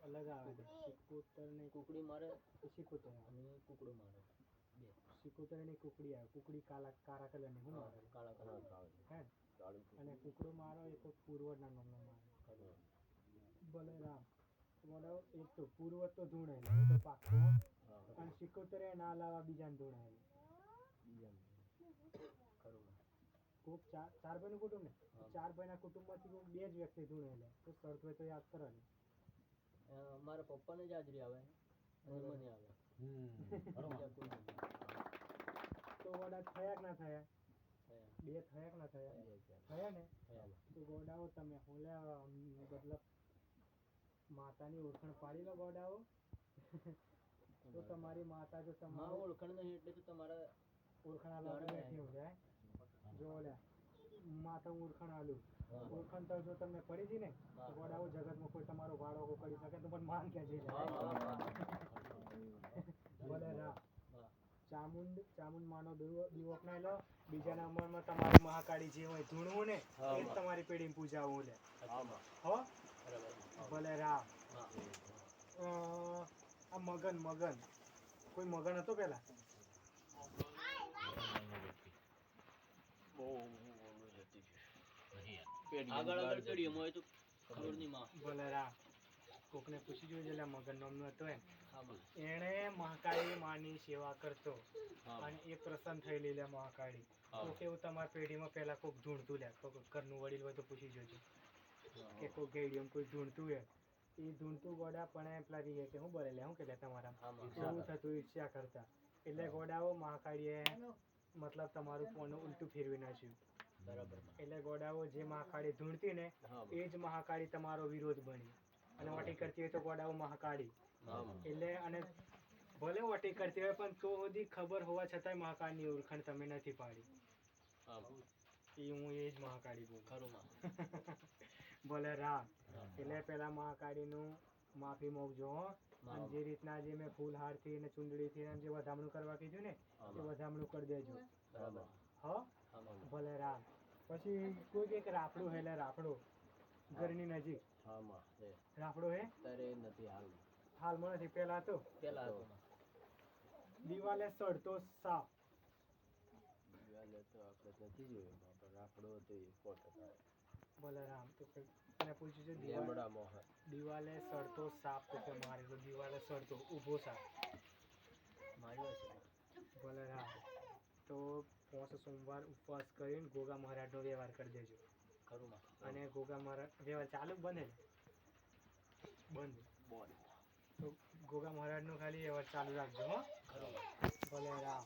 અલગ આવે છે. સિકોતર ને કુકડી મારે સિકોતર અને કુકડો મારે બે. સિકોતર ની કુકડી આવે. કુકડી કાળા કલરની હું મારે કાળા કલર હે અને કુકડો મારો એ તો પૂર્વજના નામનો મારે. ભલે રામ મારો એક તો પૂર્વજ તો ધૂણે એ તો પાક્કો અને સિકોતર ના અલાવા બીજાને ધૂણે કોક ચાર ભાઈ નું કુટુંબ ને ચાર ભાઈ ના કુટુંબ માંથી કોક બે જ વ્યક્તિ ધૂણે તો શરત હોય તો યાદ કરો ને. મારા પપ્પાને જ હાજરી આવે અને મને આવે. તો વડા થયા કે ના થયા? બે થયા કે ના થયા? થયા ને તો ગોડાઓ તમે હોલ્યા મતલબ માતાની ઓળખાણ પાડી લો ગોડાઓ. તો તમારી માતા જો તમારી ઓળખાણ નહીં એટલે તો તમારા ઓળખાણ આલવા બેઠી હું જાય જો લ્યા માતા ઓળખાણ આલું ઓળખાણ તો જો તમને પડી હતી ને તો ગોડાઓ જગતમાં કોઈ તમારો વાળો કરી શકે તો પણ માન કે છે. ભલે રા ચામુંડ માનો દીવો અપનાવી લો. બીજા નંબરમાં તમારી મહાકાળી જે હોય ધૂણવું ને એ જ તમારી પેઢી પૂજાવું લે હો. ભલે રામ આ મગન કોઈ મગન હતો પેલા? ભલે રામ કોકને પૂછી જોયું એટલે મગન નામનો હતો એને મહાકાળી માની સેવા કરતો અને એ પ્રસન્ન થયેલી લે મહાકાળી. તો કેવું તમારી પેઢીમાં પેલા કોક ધૂણતું લે ઘરનું વડીલ હોય તો પૂછી જોજો કે કોઈ ગેડિયમ કોઈ ધૂણતું હે એ ધૂણતું ગોડા પણ પેલા રીએ કે હું બોલે હું કે તમારા એવું થતું ઈર્ષ્યા કરતા એટલે ગોડાઓ મહાકાળીએ મતલબ તમારું પોનું ઉલટું ફેરવી નાખ્યું. બરાબર. એટલે ગોડાઓ જે મહાકાળી ધૂણતી ને એ જ મહાકાળી તમારો વિરોધ બની અને વટી કરતી હોય તો ગોડાઓ મહાકાળી એટલે અને ભલે વટી કરતી હોય પણ તો બધી ખબર હોવા છતાંય મહાકાળની ઓળખાણ તમે નથી પાડી. એ હું એ જ મહાકાળી બોલું. ભલે રામ એટલે પેલા મહાકાળીનું માફી માંગજો હો. અને જે રીતના જે મેં ફૂલહાર થી ને ચુંદડી થી જે વધામણું કરવા કીધું ને એ વધામણું કરી દેજો હો. ભલે રામ પછી કોઈ એક રાફડું હેલે રાફડો ઘરની નજીક રાફડો હે હાલમાં નથી પેલા તો દિવાલે સડતો સાપ. ભલે રામ તો પૂછ્યું છે દિવાલે સડતો સાપ તો કે મારેલો દિવાલે સડતો ઊભો સાપ. ભલે રામ તો 5 સોમવાર ઉપવાસ કરીને ગોગા મહારાજ નો વ્યવહાર કરી દેજો અને ગોગા મહારાજ વ્યવહાર ચાલુ બંધ તો ગોગા મહારાજ નું ખાલી વ્યવહાર ચાલુ રાખજો હો. ભલે રામ.